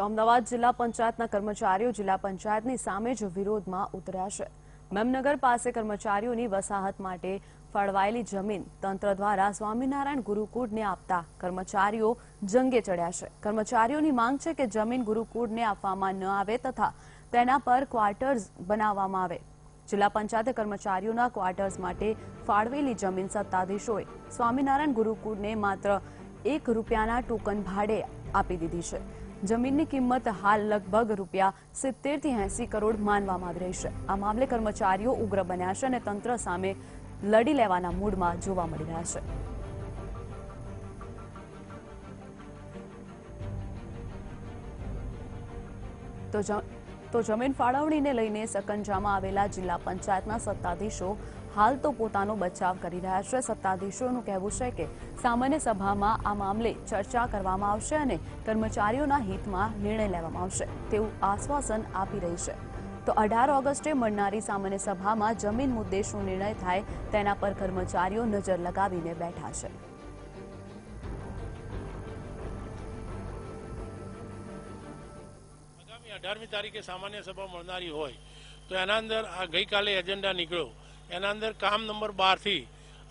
તો અમદાવાદ જિલ્લા પંચાયતના કર્મચારીઓ જિલ્લા પંચાયતની સામે જ વિરોધમાં ઉતર્યા છે। મેમનગર પાસે કર્મચારીઓની વસાહત માટે ફાળવાયેલી જમીન તંત્ર દ્વારા સ્વામિનારાયણ ગુરુકુળને આપતા કર્મચારીઓ જંગે ચડ્યા છે। કર્મચારીઓની માંગ છે કે જમીન ગુરુકુળને આપવામાં ન આવે તથા તેના પર ક્વાર્ટર્સ બનાવવામાં આવે। જિલ્લા પંચાયતે કર્મચારીઓના ક્વાર્ટર્સ માટે ફાળવેલી જમીન સત્તાધીશોએ સ્વામિનારાયણ ગુરુકુળને માત્ર ₹1ના ટોકન ભાડે આપી દીધી છે। જમીનની કિંમત હાલ લગભગ ₹70 થી 80 કરોડ માનવામાં આવી રહી છે। આ મામલે કર્મચારીઓ ઉગ્ર બન્યા છે અને તંત્ર સામે લડી લેવાના મૂડમાં જોવા મળી રહ્યા છે। તો જમીન ફાળવણીને લઈને સકંજામાં આવેલા જિલ્લા પંચાયતના સત્તાધીશો હાલ તો પોતાનો બચાવ કરી રહ્યા છે। સત્તાધીશોનું કહેવું છે કે સામાન્ય સભામાં આ મામલે ચર્ચા કરવામાં આવશે અને કર્મચારીઓના હિતમાં નિર્ણય લેવામાં આવશે તેવું આશ્વાસન આપી રહી છે। તો 18 ઓગસ્ટે મળનારી સામાન્ય સભામાં જમીન મુદ્દે શું નિર્ણય થાય તેના પર કર્મચારીઓ નજર લગાવીને બેઠા છે। 18મી તારીખે સામાન્ય સભા મળનારી હોય તો એના અંદર આ ગઈકાલે એજન્ડા નીકળ્યો, એના અંદર કામ નંબર 12 થી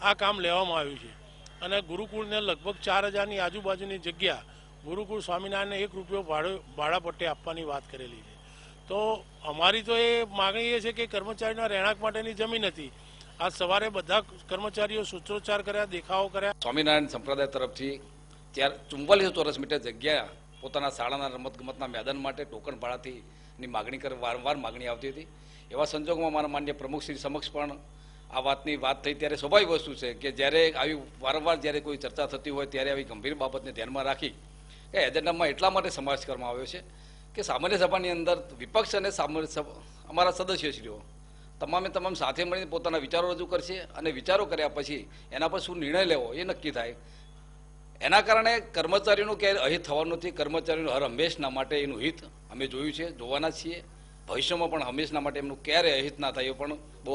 આ કામ લેવામાં આવ્યું છે અને ગુરુકુળને લગભગ 4000ની આજુબાજુની જગ્યા ગુરુકુળ સ્વામિનારાયણને ₹1 ભાડા પટ્ટે આપવાની વાત કરેલી છે। તો અમારી તો એ માગણી એ છે કે કર્મચારીના રહેણાંક માટેની જમીન હતી। આજ સવારે બધા કર્મચારીઓ સૂત્રોચ્ચાર કર્યા, દેખાવો કર્યા। સ્વામિનારાયણ સંપ્રદાય તરફથી 44 ચોરસ મીટર જગ્યા પોતાના શાળાના રમતગમતના મેદાન માટે ટોકન ભાડાથી માગણી વારંવાર માગણી આવતી હતી। એવા સંજોગોમાં મારા માન્ય પ્રમુખશ્રી સમક્ષ પણ આ વાતની વાત થઈ ત્યારે સ્વાભાવિક વસ્તુ છે કે જ્યારે આવી વારંવાર જ્યારે કોઈ ચર્ચા થતી હોય ત્યારે આવી ગંભીર બાબતને ધ્યાનમાં રાખી કે એજન્ડામાં એટલા માટે સમાવેશ કરવામાં આવ્યો છે કે સામાન્ય સભાની અંદર વિપક્ષ અને અમારા સદસ્યશ્રીઓ તમામ સાથે મળીને પોતાના વિચારો રજૂ કરશે અને વિચારો કર્યા પછી એના પર શું નિર્ણય લેવો એ નક્કી થાય। એના કારણે કર્મચારીઓનું ક્યારેય અહિત થવાનું નથી। કર્મચારીઓનું હર હંમેશના માટે એનું હિત અમે જોયું છે, જોવાના છીએ। ભવિષ્યમાં પણ હંમેશના માટે એમનું ક્યારેય અહિત ના થાય એ પણ બહુ